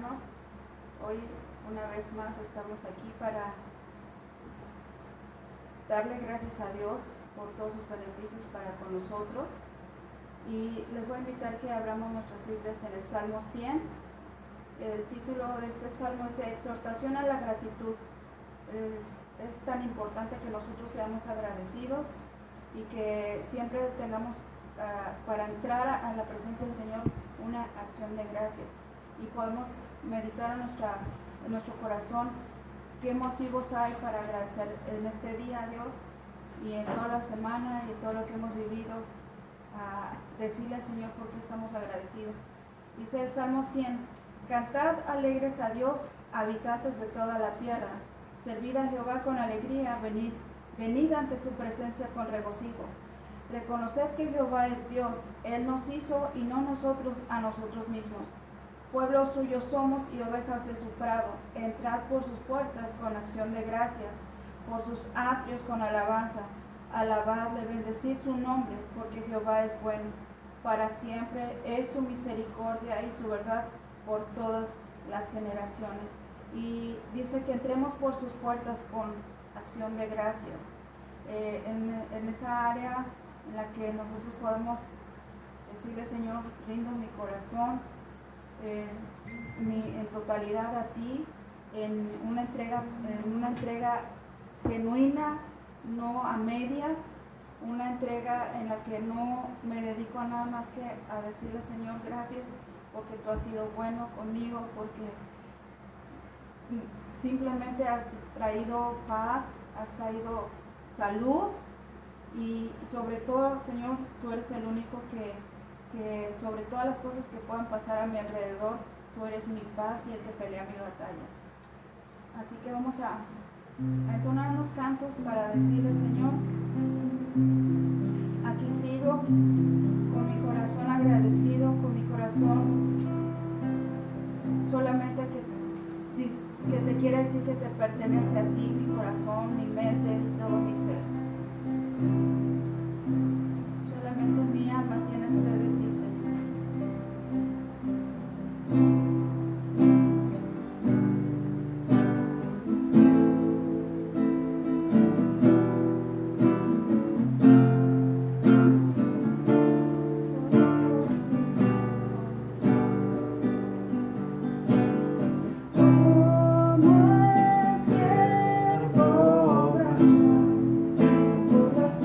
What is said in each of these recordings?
hermanos. Hoy una vez más estamos aquí para darle gracias a Dios por todos sus beneficios para con nosotros. Y les voy a invitar que abramos nuestras Biblias en el Salmo 100. El título de este salmo es Exhortación a la gratitud. Es tan importante que nosotros seamos agradecidos y que siempre tengamos para entrar a la presencia del Señor una acción de gracias, y podemos meditar en nuestro corazón qué motivos hay para agradecer en este día a Dios y en toda la semana y en todo lo que hemos vivido, a decirle al Señor por qué estamos agradecidos. Dice el Salmo 100: Cantad alegres a Dios, habitantes de toda la tierra, servid a Jehová con alegría, venid ante su presencia con regocijo. Reconoced que Jehová es Dios, Él nos hizo y no nosotros a nosotros mismos. Pueblo suyo somos y ovejas de su prado. Entrad por sus puertas con acción de gracias, por sus atrios con alabanza. Alabadle, bendecid su nombre, porque Jehová es bueno. Para siempre es su misericordia y su verdad por todas las generaciones. Y dice que entremos por sus puertas con acción de gracias. En esa área en la que nosotros podemos decirle: Señor, rindo mi corazón en totalidad a ti, en una entrega genuina, no a medias, una entrega en la que no me dedico a nada más que a decirle: Señor, gracias porque tú has sido bueno conmigo, porque simplemente has traído paz, has traído salud, y sobre todo, Señor, tú eres el único que sobre todas las cosas que puedan pasar a mi alrededor, tú eres mi paz y el que pelea mi batalla. Así que vamos a entonar unos cantos para decirle: Señor, aquí sigo con mi corazón agradecido, con mi corazón solamente que te quiere decir que te pertenece a ti, mi corazón, mi mente y todo mi ser. Solamente mi alma tiene sed de ti, Señor. Por las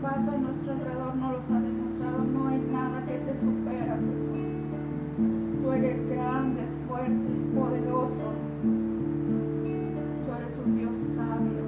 pasa a nuestro alrededor nos los ha demostrado. No hay nada que te supera, Señor. Tú eres grande, fuerte, poderoso. Tú eres un Dios sabio.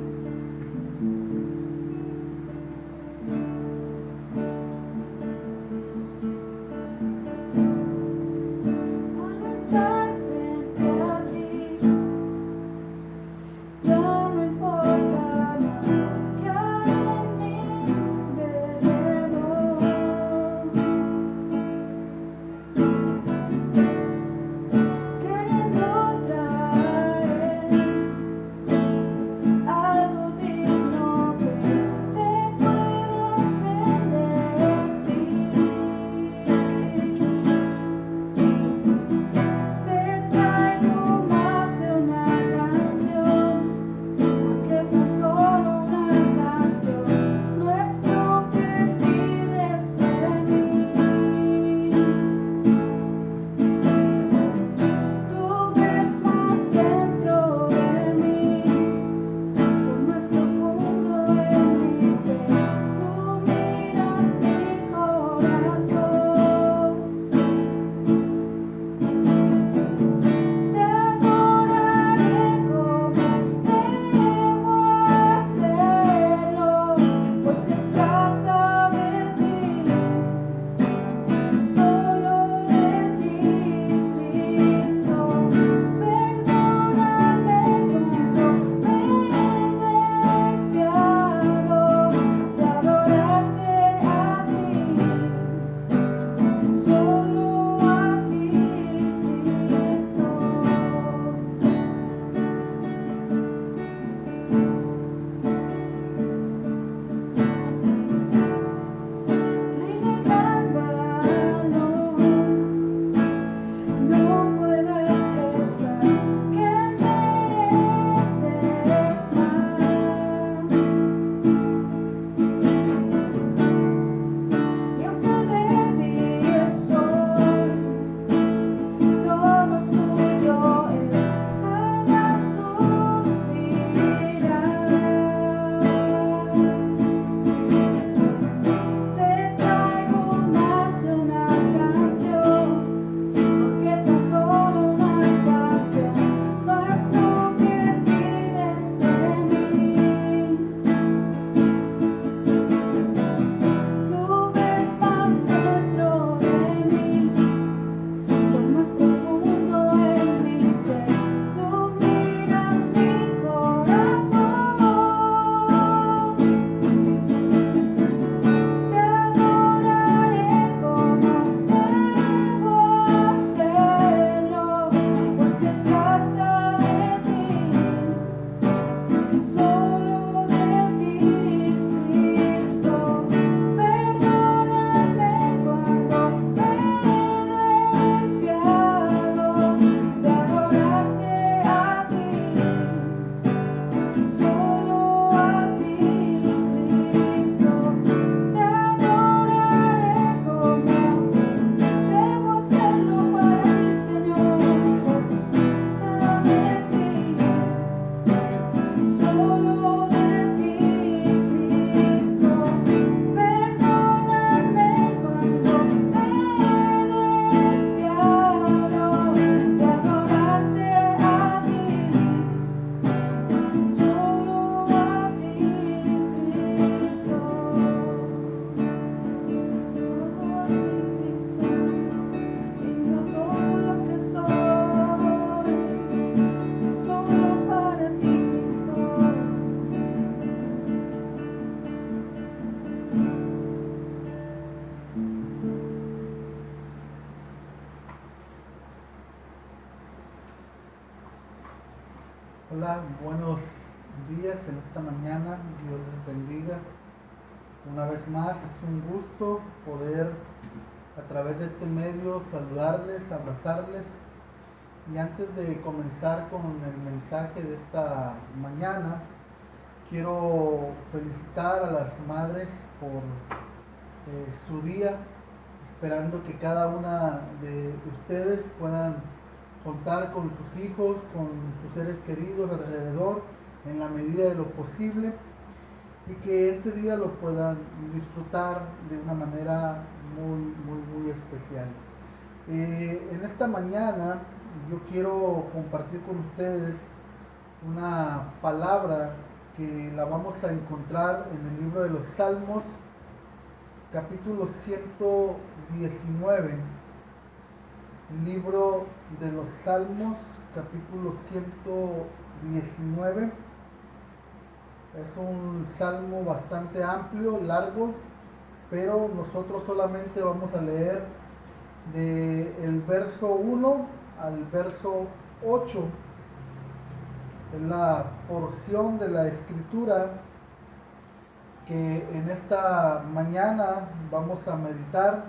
Hola, buenos días en esta mañana, Dios les bendiga. Una vez más es un gusto poder a través de este medio saludarles, abrazarles. Y antes de comenzar con el mensaje de esta mañana, quiero felicitar a las madres por su día, esperando que cada una de ustedes puedan contar con sus hijos, con sus seres queridos alrededor, en la medida de lo posible. y que este día lo puedan disfrutar de una manera muy especial. En esta mañana yo quiero compartir con ustedes una palabra que la vamos a encontrar en el libro de los Salmos, capítulo 119. Libro de los Salmos, capítulo 119. Es un salmo bastante amplio, largo, pero nosotros solamente vamos a leer del verso 1 al verso 8. Es la porción de la escritura que en esta mañana vamos a meditar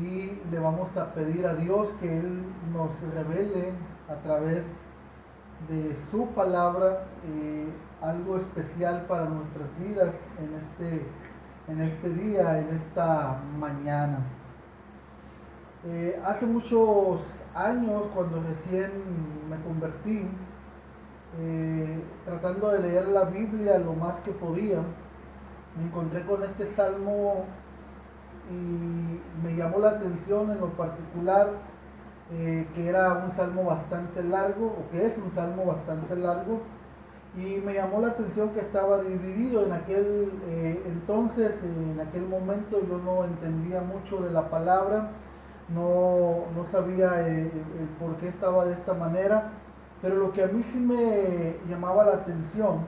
y le vamos a pedir a Dios que Él nos revele a través de su palabra algo especial para nuestras vidas en este día, en esta mañana. Hace muchos años, cuando recién me convertí, tratando de leer la Biblia lo más que podía, me encontré con este salmo y me llamó la atención en lo particular que era un salmo bastante largo, o que es un salmo bastante largo, y me llamó la atención que estaba dividido en aquel entonces, en aquel momento yo no entendía mucho de la palabra, no sabía el por qué estaba de esta manera, pero lo que a mí sí me llamaba la atención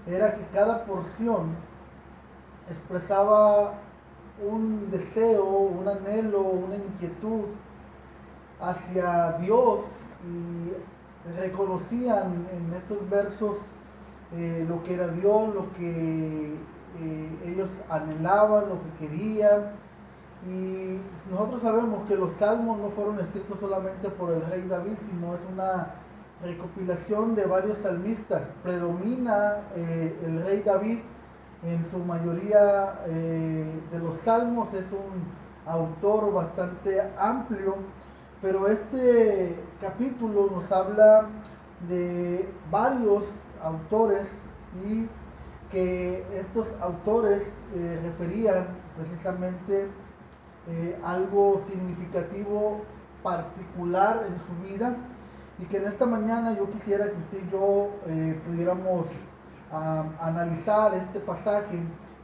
era que cada porción expresaba un deseo, un anhelo, una inquietud hacia Dios, y reconocían en estos versos lo que era Dios, lo que ellos anhelaban, lo que querían. Y nosotros sabemos que los salmos no fueron escritos solamente por el rey David, sino es una recopilación de varios salmistas. Predomina el rey David en su mayoría de los salmos, es un autor bastante amplio, pero este capítulo nos habla de varios autores y que estos autores referían precisamente algo significativo particular en su vida, y que en esta mañana yo quisiera que usted y yo pudiéramos analizar este pasaje,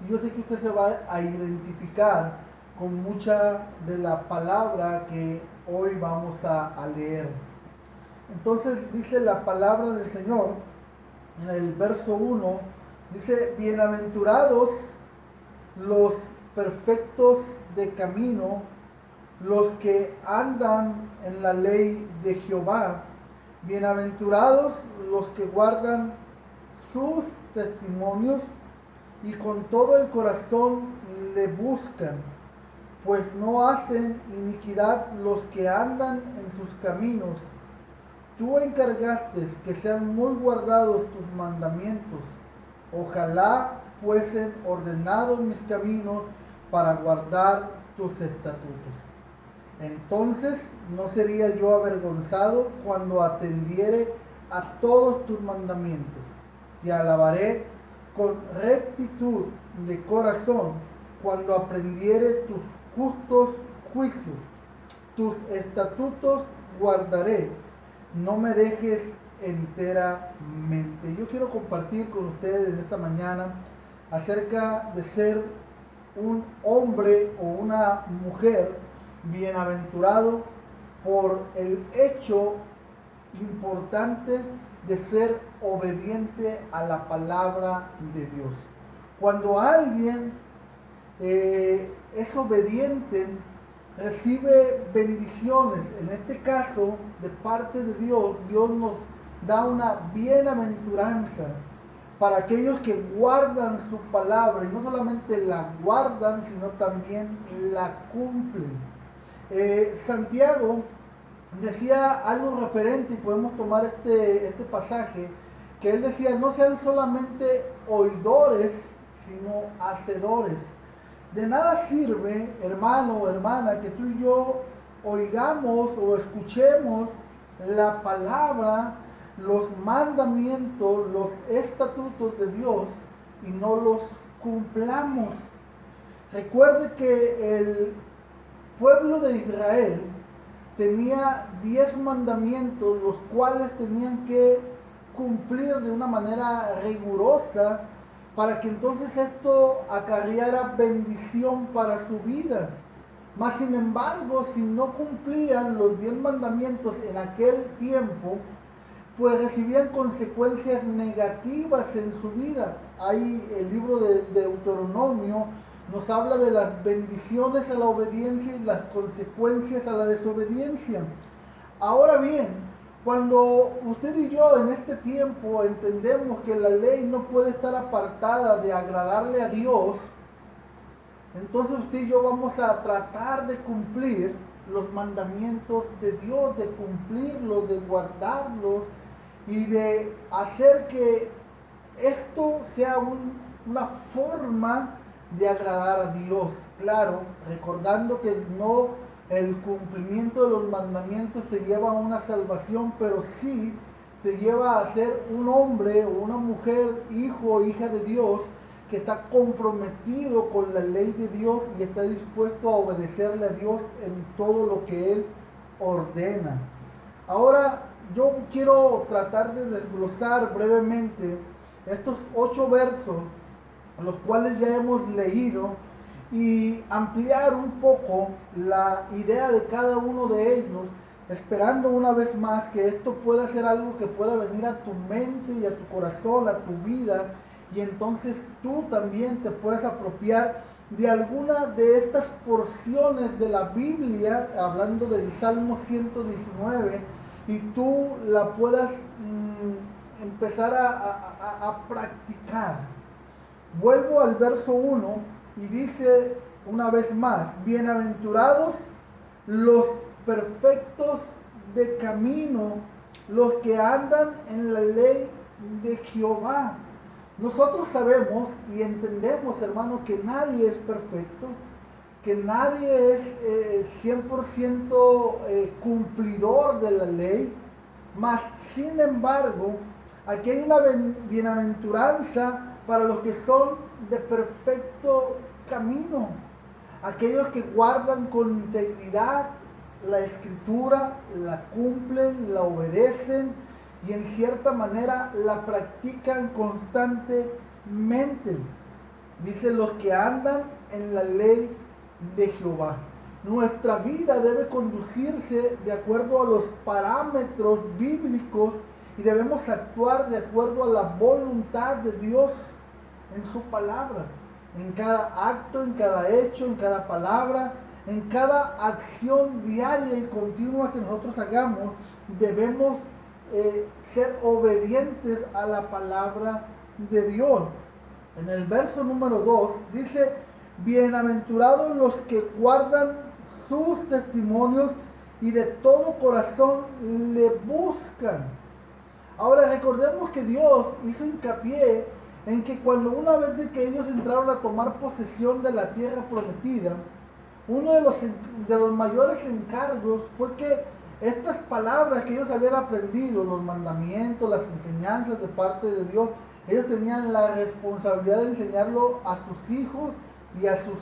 y yo sé que usted se va a identificar con mucha de la palabra que hoy vamos a leer. Entonces dice la palabra del Señor en el verso 1, dice: bienaventurados los perfectos de camino, los que andan en la ley de Jehová. Bienaventurados los que guardan sus testimonios y con todo el corazón le buscan, pues no hacen iniquidad los que andan en sus caminos. Tú encargaste que sean muy guardados tus mandamientos. Ojalá fuesen ordenados mis caminos para guardar tus estatutos. Entonces no sería yo avergonzado cuando atendiere a todos tus mandamientos. Te alabaré con rectitud de corazón cuando aprendiere tus justos juicios. Tus estatutos guardaré, no me dejes enteramente. Yo quiero compartir con ustedes en esta mañana acerca de ser un hombre o una mujer bienaventurado por el hecho importante de ser obediente a la palabra de Dios. Cuando alguien es obediente, recibe bendiciones. En este caso, de parte de Dios, Dios nos da una bienaventuranza para aquellos que guardan su palabra, y no solamente la guardan, sino también la cumplen. Santiago decía algo referente, y podemos tomar este pasaje, que él decía: no sean solamente oidores, sino hacedores. De nada sirve, hermano o hermana, que tú y yo oigamos o escuchemos la palabra, los mandamientos, los estatutos de Dios, y no los cumplamos. Recuerde que el pueblo de Israel tenía 10 mandamientos, los cuales tenían que cumplir de una manera rigurosa para que entonces esto acarreara bendición para su vida. Mas sin embargo, si no cumplían los 10 mandamientos en aquel tiempo, pues recibían consecuencias negativas en su vida. Ahí el libro de Deuteronomio nos habla de las bendiciones a la obediencia y las consecuencias a la desobediencia. Ahora bien, cuando usted y yo en este tiempo entendemos que la ley no puede estar apartada de agradarle a Dios, entonces usted y yo vamos a tratar de cumplir los mandamientos de Dios, de cumplirlos, de guardarlos y de hacer que esto sea una forma de agradar a Dios. Claro, recordando que no el cumplimiento de los mandamientos te lleva a una salvación, pero sí te lleva a ser un hombre o una mujer, hijo o hija de Dios, que está comprometido con la ley de Dios y está dispuesto a obedecerle a Dios en todo lo que Él ordena. Ahora yo quiero tratar de desglosar brevemente estos 8 versos, los cuales ya hemos leído, y ampliar un poco la idea de cada uno de ellos, esperando una vez más que esto pueda ser algo que pueda venir a tu mente y a tu corazón, a tu vida, y entonces tú también te puedes apropiar de alguna de estas porciones de la Biblia, hablando del Salmo 119, y tú la puedas empezar a practicar. Vuelvo al verso 1 y dice una vez más: bienaventurados los perfectos de camino, los que andan en la ley de Jehová. Nosotros sabemos y entendemos, hermanos, que nadie es perfecto, que nadie es 100% cumplidor de la ley, mas sin embargo, aquí hay una bienaventuranza para los que son de perfecto camino, aquellos que guardan con integridad la escritura, la cumplen, la obedecen y en cierta manera la practican constantemente. Dice: los que andan en la ley de Jehová. Nuestra vida debe conducirse de acuerdo a los parámetros bíblicos y debemos actuar de acuerdo a la voluntad de Dios en su palabra, en cada acto, en cada hecho, en cada palabra, en cada acción diaria y continua que nosotros hagamos. Debemos ser obedientes a la palabra de Dios. En el verso número 2 dice: bienaventurados los que guardan sus testimonios y de todo corazón le buscan. Ahora recordemos que Dios hizo hincapié en que cuando una vez de que ellos entraron a tomar posesión de la tierra prometida, uno de los mayores encargos fue que estas palabras que ellos habían aprendido, los mandamientos, las enseñanzas de parte de Dios, ellos tenían la responsabilidad de enseñarlo a sus hijos y a sus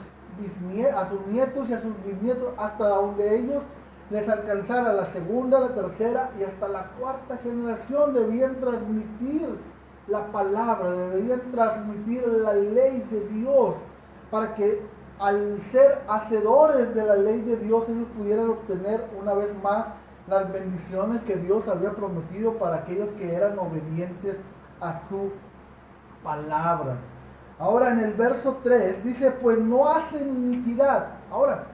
nietos y a sus bisnietos, hasta donde ellos les alcanzara la segunda, la tercera y hasta la cuarta generación. Debían transmitir la palabra, debían transmitir la ley de Dios, para que al ser hacedores de la ley de Dios ellos pudieran obtener una vez más las bendiciones que Dios había prometido para aquellos que eran obedientes a su palabra. Ahora en el verso 3 dice: pues no hacen iniquidad. Ahora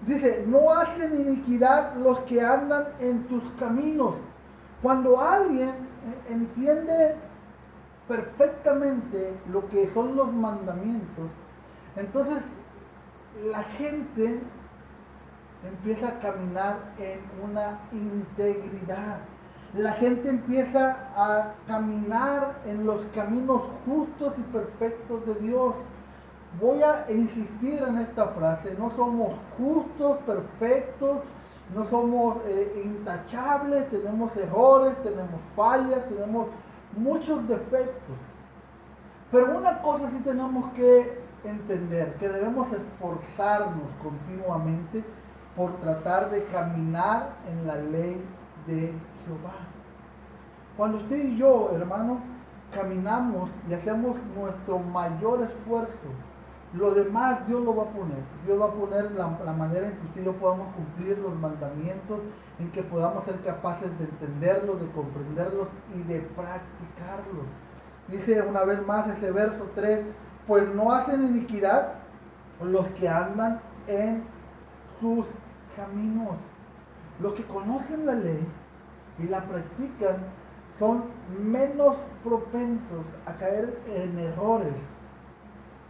dice: no hacen iniquidad los que andan en tus caminos. Cuando alguien entiende perfectamente lo que son los mandamientos, entonces la gente empieza a caminar en una integridad. La gente empieza a caminar en los caminos justos y perfectos de Dios. Voy a insistir en esta frase: no somos justos, perfectos, no somos intachables, tenemos errores, tenemos fallas, tenemos muchos defectos. Pero una cosa sí tenemos que entender, que debemos esforzarnos continuamente por tratar de caminar en la ley de Jehová. Cuando usted y yo, hermano, caminamos y hacemos nuestro mayor esfuerzo, lo demás Dios lo va a poner. Dios va a poner la manera en que usted y yo podamos cumplir los mandamientos, en que podamos ser capaces de entenderlos, de comprenderlos y de practicarlos. Dice una vez más ese verso 3, pues no hacen iniquidad los que andan en sus caminos. Los que conocen la ley y la practican son menos propensos a caer en errores,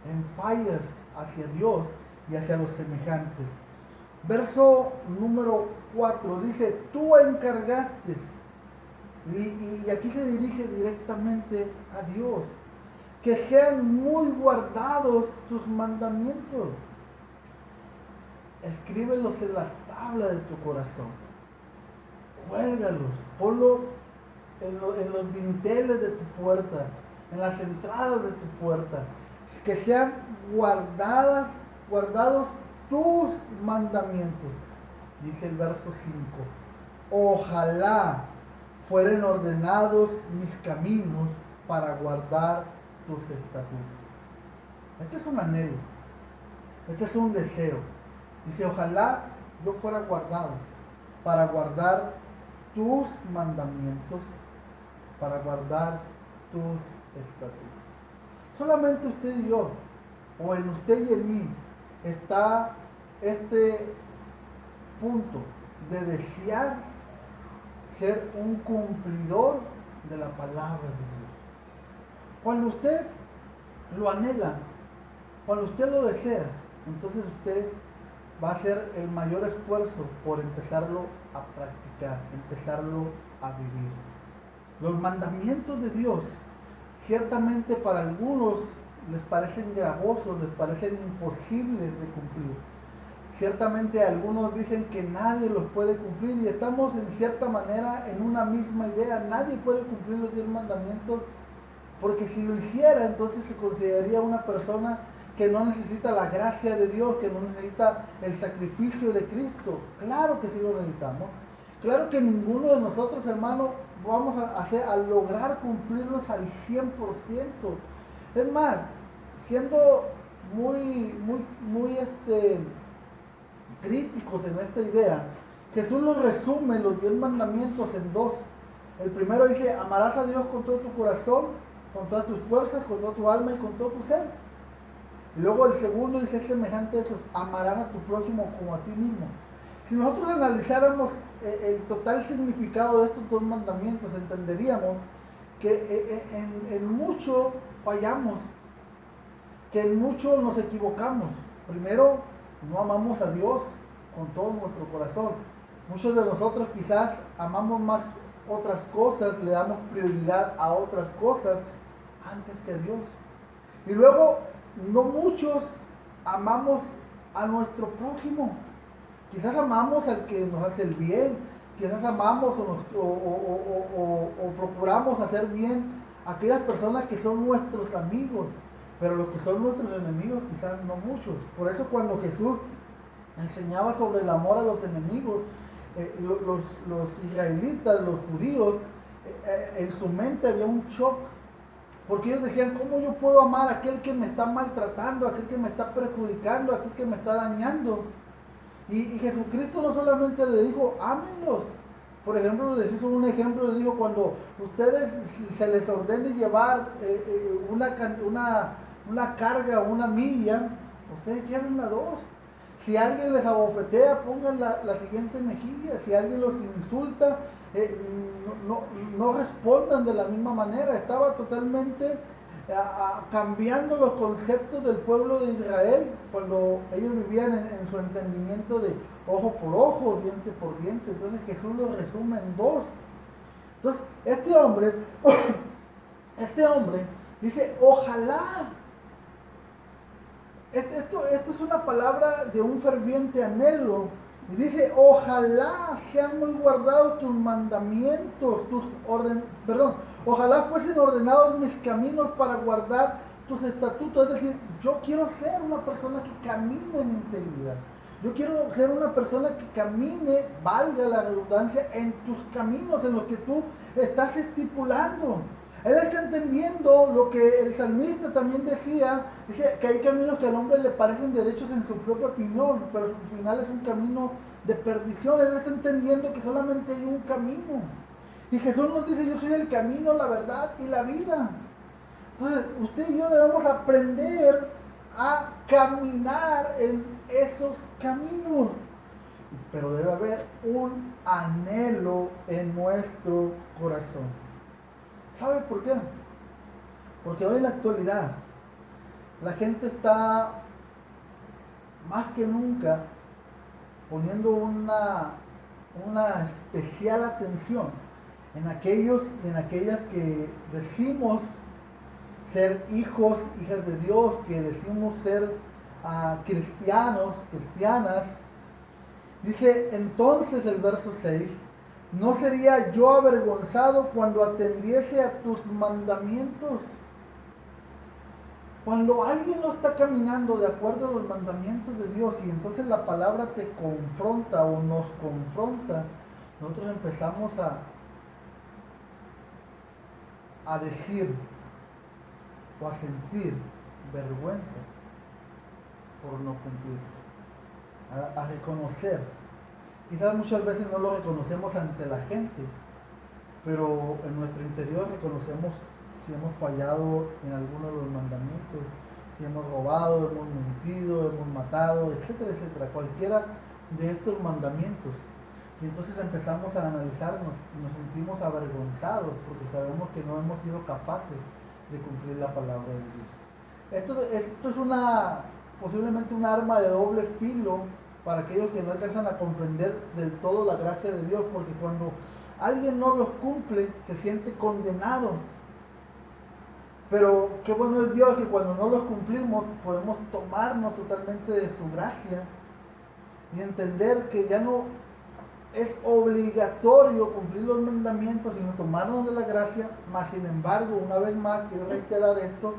en fallas hacia Dios y hacia los semejantes. Verso número 4 dice, tú encargaste, y aquí se dirige directamente a Dios, que sean muy guardados tus mandamientos. Escríbelos en las tablas de tu corazón. Cuélgalos, ponlos en los dinteles de tu puerta, en las entradas de tu puerta. Que sean guardados tus mandamientos. Dice el verso 5. Ojalá fueren ordenados mis caminos para guardar tus estatutos. Este es un anhelo. Este es un deseo. Dice, ojalá yo fuera guardado para guardar tus mandamientos, para guardar tus estatutos. Solamente usted y yo, o en usted y en mí, está este punto de desear ser un cumplidor de la palabra de Dios. Cuando usted lo anhela, cuando usted lo desea, entonces usted va a hacer el mayor esfuerzo por empezarlo a practicar, empezarlo a vivir. Los mandamientos de Dios, ciertamente para algunos les parecen gravosos, les parecen imposibles de cumplir. Ciertamente algunos dicen que nadie los puede cumplir y estamos en cierta manera en una misma idea. Nadie puede cumplir los 10 mandamientos porque si lo hiciera entonces se consideraría una persona que no necesita la gracia de Dios, que no necesita el sacrificio de Cristo. Claro que sí lo necesitamos. Claro que ninguno de nosotros, hermanos, vamos a lograr cumplirlos al 100%. Es más, siendo muy críticos en esta idea, Jesús los resume los 10 mandamientos en 2. El primero dice, amarás a Dios con todo tu corazón, con todas tus fuerzas, con toda tu alma y con todo tu ser. Y luego el segundo dice semejante a eso, amarás a tu prójimo como a ti mismo. Si nosotros analizáramos el total significado de estos 2 mandamientos, entenderíamos que en mucho fallamos, que en mucho nos equivocamos. Primero, no amamos a Dios con todo nuestro corazón. Muchos de nosotros quizás amamos más otras cosas, le damos prioridad a otras cosas antes que a Dios. Y luego, no muchos amamos a nuestro prójimo. Quizás amamos al que nos hace el bien, quizás amamos o procuramos hacer bien a aquellas personas que son nuestros amigos, pero los que son nuestros enemigos quizás no muchos. Por eso cuando Jesús enseñaba sobre el amor a los enemigos, los israelitas, los judíos, en su mente había un shock, porque ellos decían, ¿cómo yo puedo amar a aquel que me está maltratando, a aquel que me está perjudicando, a aquel que me está dañando? Y Jesucristo no solamente le dijo, ámenlos. Por ejemplo, les hizo un ejemplo, les dijo, cuando ustedes se les ordene llevar una carga, una milla, ustedes llévenla 2. Si alguien les abofetea, pongan la siguiente mejilla. Si alguien los insulta, no respondan de la misma manera. Estaba totalmente cambiando los conceptos del pueblo de Israel cuando ellos vivían en su entendimiento de ojo por ojo, diente por diente. Entonces Jesús lo resume en 2. Entonces este hombre dice, ojalá. Esto es una palabra de un ferviente anhelo. Y dice, ojalá sean muy guardados tus mandamientos, ojalá fuesen ordenados mis caminos para guardar tus estatutos, es decir, yo quiero ser una persona que camine en integridad. Yo quiero ser una persona que camine, valga la redundancia, en tus caminos, en los que tú estás estipulando. Él está entendiendo lo que el salmista también decía, dice que hay caminos que al hombre le parecen derechos en su propia opinión, pero su final es un camino de perdición. Él está entendiendo que solamente hay un camino. Y Jesús nos dice, yo soy el camino, la verdad y la vida. Entonces, usted y yo debemos aprender a caminar en esos caminos. Pero debe haber un anhelo en nuestro corazón. ¿Sabe por qué? Porque hoy en la actualidad la gente está más que nunca poniendo una especial atención en aquellos y en aquellas que decimos ser hijos, hijas de Dios, que decimos ser cristianos, cristianas. Dice entonces el verso 6, ¿no sería yo avergonzado cuando atendiese a tus mandamientos? Cuando alguien no está caminando de acuerdo a los mandamientos de Dios y entonces la palabra te confronta o nos confronta, nosotros empezamos a decir o a sentir vergüenza por no cumplir, a reconocer. Quizás muchas veces no lo reconocemos ante la gente, pero en nuestro interior reconocemos si hemos fallado en alguno de los mandamientos, si hemos robado, hemos mentido, hemos matado, etcétera, etcétera, cualquiera de estos mandamientos. Y entonces empezamos a analizarnos y nos sentimos avergonzados porque sabemos que no hemos sido capaces de cumplir la palabra de Dios. Esto es posiblemente un arma de doble filo para aquellos que no alcanzan a comprender del todo la gracia de Dios, porque cuando alguien no los cumple se siente condenado. Pero qué bueno es Dios que cuando no los cumplimos podemos tomarnos totalmente de su gracia y entender que ya no es obligatorio cumplir los mandamientos, sino tomarnos de la gracia. Mas sin embargo, una vez más quiero reiterar esto,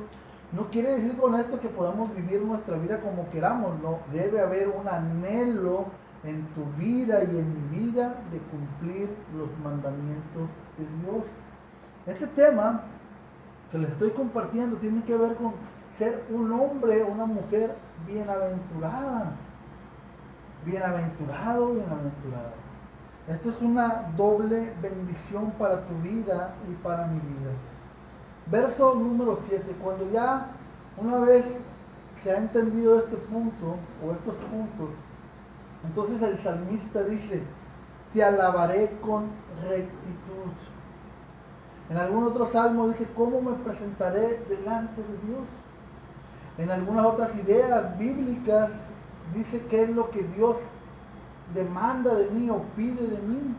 no quiere decir con esto que podamos vivir nuestra vida como queramos, no, debe haber un anhelo en tu vida y en mi vida de cumplir los mandamientos de Dios. Este tema que les estoy compartiendo tiene que ver con ser un hombre o una mujer bienaventurada. Bienaventurado, bienaventurada. Esto es una doble bendición para tu vida y para mi vida. Verso número 7. Cuando ya una vez se ha entendido este punto o estos puntos, entonces el salmista dice, te alabaré con rectitud. En algún otro salmo dice, ¿cómo me presentaré delante de Dios? En algunas otras ideas bíblicas dice qué es lo que Dios demanda de mí o pide de mí.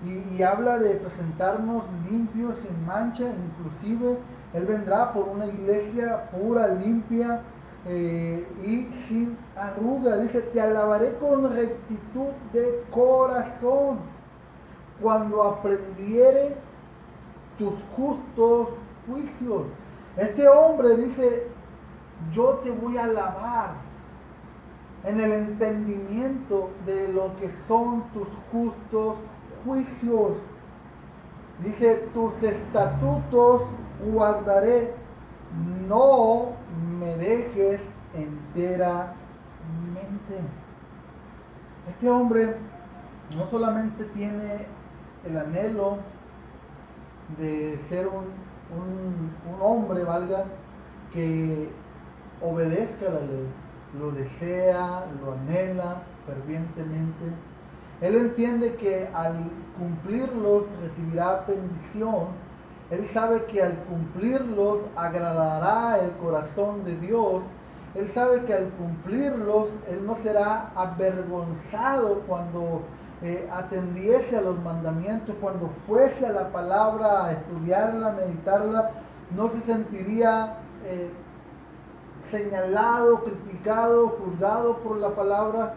Y habla de presentarnos limpios, sin mancha, inclusive Él vendrá por una iglesia pura, limpia y sin arruga. Dice, te alabaré con rectitud de corazón cuando aprendiere tus justos juicios. Este hombre dice, yo te voy a alabar en el entendimiento de lo que son tus justos juicios. Dice, tus estatutos guardaré, no me dejes enteramente. Este hombre no solamente tiene el anhelo de ser un hombre, valga, que obedezca la ley, lo desea, lo anhela fervientemente. Él entiende que al cumplirlos recibirá bendición. Él sabe que al cumplirlos agradará el corazón de Dios. Él sabe que al cumplirlos Él no será avergonzado cuando atendiese a los mandamientos, cuando fuese a la palabra a estudiarla, a meditarla, no se sentiría señalado, criticado, juzgado por la palabra,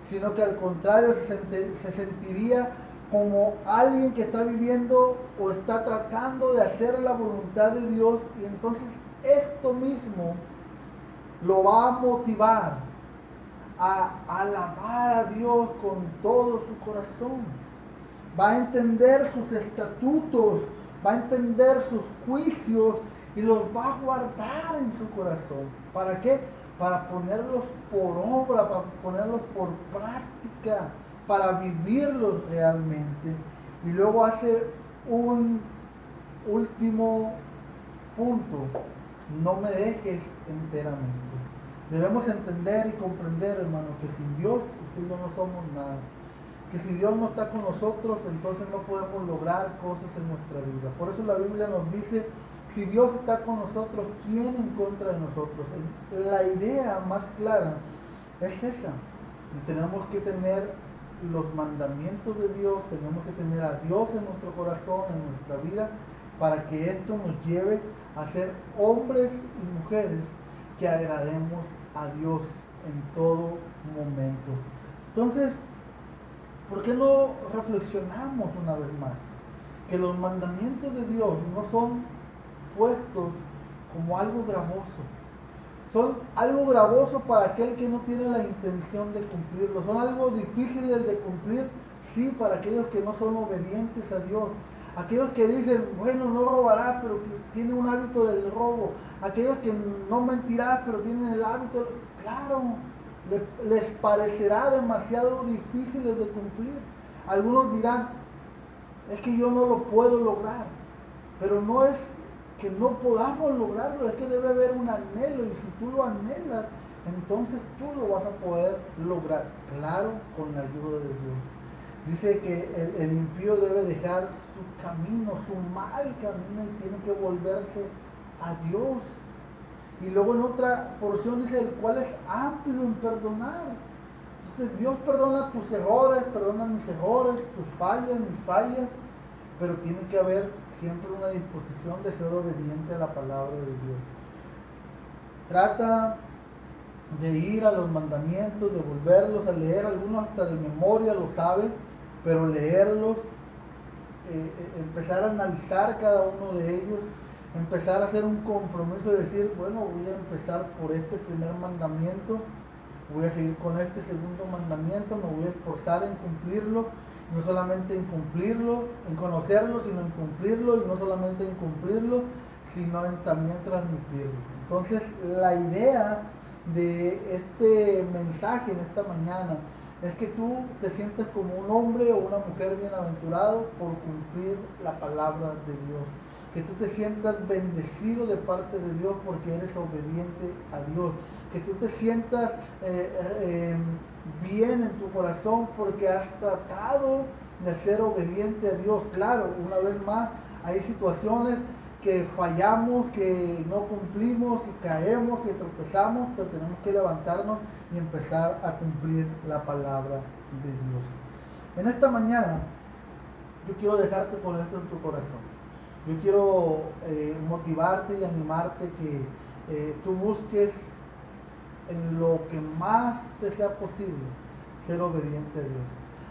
sino que al contrario se sentiría como alguien que está viviendo o está tratando de hacer la voluntad de Dios, y entonces esto mismo lo va a motivar a alabar a Dios con todo su corazón. Va a entender sus estatutos, va a entender sus juicios y los va a guardar en su corazón. ¿Para qué? Para ponerlos por obra, para ponerlos por práctica, para vivirlos realmente. Y luego hace un último punto: no me dejes enteramente. Debemos entender y comprender, hermano, que sin Dios usted y yo no somos nada. Que si Dios no está con nosotros, entonces no podemos lograr cosas en nuestra vida. Por eso la Biblia nos dice: si Dios está con nosotros, ¿quién en contra de nosotros? La idea más clara es esa. Y tenemos que tener los mandamientos de Dios, tenemos que tener a Dios en nuestro corazón, en nuestra vida, para que esto nos lleve a ser hombres y mujeres que agrademos a Dios en todo momento. Entonces, ¿por qué no reflexionamos una vez más? Que los mandamientos de Dios no son puestos como algo gravoso. Son algo gravoso para aquel que no tiene la intención de cumplirlo. Son algo difíciles de cumplir, sí, para aquellos que no son obedientes a Dios. Aquellos que dicen, bueno, no robarás, pero que tienen un hábito del robo. Aquellos que no mentirás, pero tienen el hábito, claro, les parecerá demasiado difíciles de cumplir. Algunos dirán, es que yo no lo puedo lograr. Pero no es que no podamos lograrlo, es que debe haber un anhelo, y si tú lo anhelas, entonces tú lo vas a poder lograr, claro, con la ayuda de Dios. Dice que el impío debe dejar su camino, su mal camino, y tiene que volverse a Dios. Y luego en otra porción dice, el cual es amplio en perdonar. Entonces Dios perdona tus errores, perdona mis errores, tus fallas, mis fallas, pero tiene que haber siempre una disposición de ser obediente a la palabra de Dios. Trata de ir a los mandamientos, de volverlos a leer, algunos hasta de memoria lo saben, pero leerlos, empezar a analizar cada uno de ellos, empezar a hacer un compromiso de decir, bueno, voy a empezar por este primer mandamiento, voy a seguir con este segundo mandamiento, me voy a esforzar en cumplirlo, no solamente en cumplirlo, en conocerlo, sino en cumplirlo, y no solamente en cumplirlo, sino en también transmitirlo. Entonces, la idea de este mensaje en esta mañana es que tú te sientes como un hombre o una mujer bienaventurado por cumplir la palabra de Dios. Que tú te sientas bendecido de parte de Dios porque eres obediente a Dios. Que tú te sientas bien en tu corazón porque has tratado de ser obediente a Dios. Claro, una vez más, hay situaciones que fallamos, que no cumplimos, que caemos, que tropezamos, pero tenemos que levantarnos y empezar a cumplir la palabra de Dios. En esta mañana, yo quiero dejarte con esto en tu corazón. Yo quiero motivarte y animarte que tú busques en lo que más te sea posible ser obediente a Dios.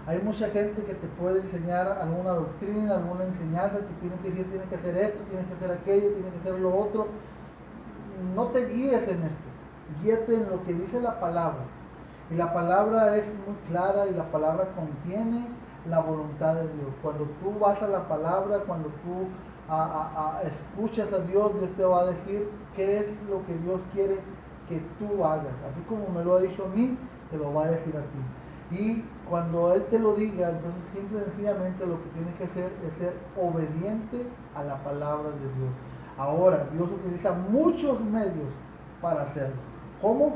Hay mucha gente que te puede enseñar alguna doctrina, alguna enseñanza, que tienes que decir, tienes que hacer esto, tienes que hacer aquello, tienes que hacer lo otro. No te guíes en esto, guíate en lo que dice la palabra. Y la palabra es muy clara y la palabra contiene la voluntad de Dios. Cuando tú vas a la palabra, cuando tú escuchas a Dios, Dios te va a decir qué es lo que Dios quiere que tú hagas. Así como me lo ha dicho a mí, te lo va a decir a ti. Y cuando Él te lo diga, entonces simple y sencillamente lo que tienes que hacer es ser obediente a la palabra de Dios. Ahora, Dios utiliza muchos medios para hacerlo. ¿Cómo?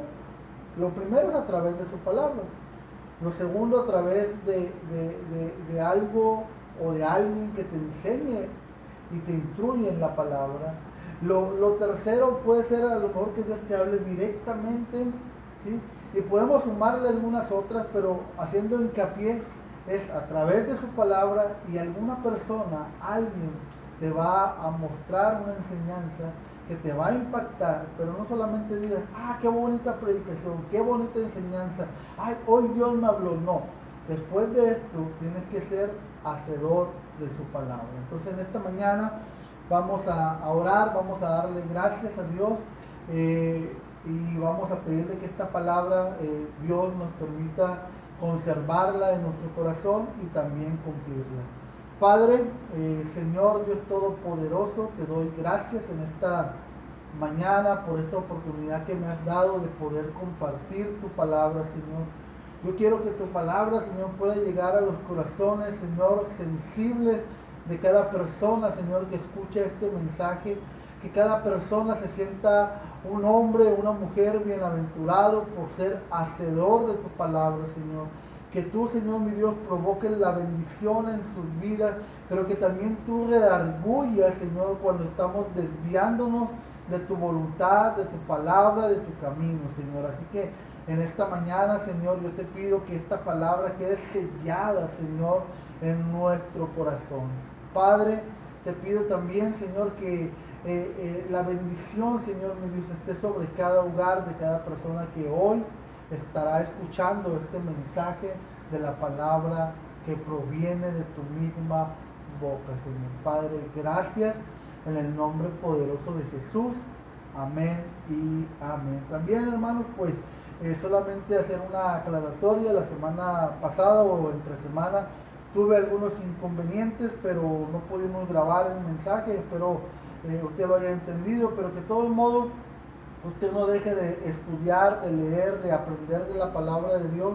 Lo primero es a través de su palabra. Lo segundo, a través de algo o de alguien que te enseñe y te instruye en la palabra. Lo tercero puede ser a lo mejor que Dios te hable directamente, ¿sí? Y podemos sumarle algunas otras, pero haciendo hincapié es a través de su palabra, y alguna persona, alguien te va a mostrar una enseñanza que te va a impactar, pero no solamente digas, qué bonita predicación, qué bonita enseñanza, hoy Dios me habló. No, después de esto tienes que ser hacedor de su palabra. Entonces en esta mañana vamos a orar, vamos a darle gracias a Dios y vamos a pedirle que esta palabra Dios nos permita conservarla en nuestro corazón y también cumplirla. Padre, Señor Dios Todopoderoso, te doy gracias en esta mañana por esta oportunidad que me has dado de poder compartir tu palabra, Señor. Yo quiero que tu palabra, Señor, pueda llegar a los corazones, Señor, sensibles de cada persona, Señor, que escucha este mensaje, que cada persona se sienta un hombre o una mujer bienaventurado por ser hacedor de tu palabra, Señor. Que tú, Señor, mi Dios, provoques la bendición en sus vidas, pero que también tú redargullas, Señor, cuando estamos desviándonos de tu voluntad, de tu palabra, de tu camino, Señor. Así que en esta mañana, Señor, yo te pido que esta palabra quede sellada, Señor, en nuestro corazón. Padre, te pido también, Señor, que la bendición, Señor, mi Dios, esté sobre cada hogar de cada persona que hoy estará escuchando este mensaje de la palabra que proviene de tu misma boca, Señor. Padre, gracias en el nombre poderoso de Jesús. Amén y amén. También, hermanos, pues solamente hacer una aclaratoria. La semana pasada o entre semana tuve algunos inconvenientes, pero no pudimos grabar el mensaje. Espero usted lo haya entendido, pero que de todos modos usted no deje de estudiar, de leer, de aprender de la palabra de Dios,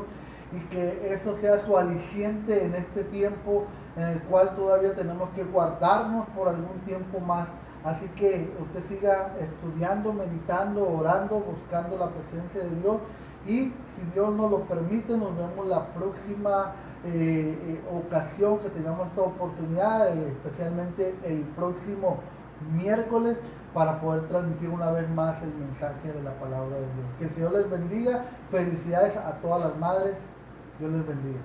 y que eso sea su aliciente en este tiempo en el cual todavía tenemos que guardarnos por algún tiempo más. Así que usted siga estudiando, meditando, orando, buscando la presencia de Dios, y si Dios nos lo permite, nos vemos la próxima ocasión que tengamos esta oportunidad, especialmente el próximo miércoles, para poder transmitir una vez más el mensaje de la palabra de Dios. Que el Señor les bendiga. Felicidades a todas las madres. Dios les bendiga.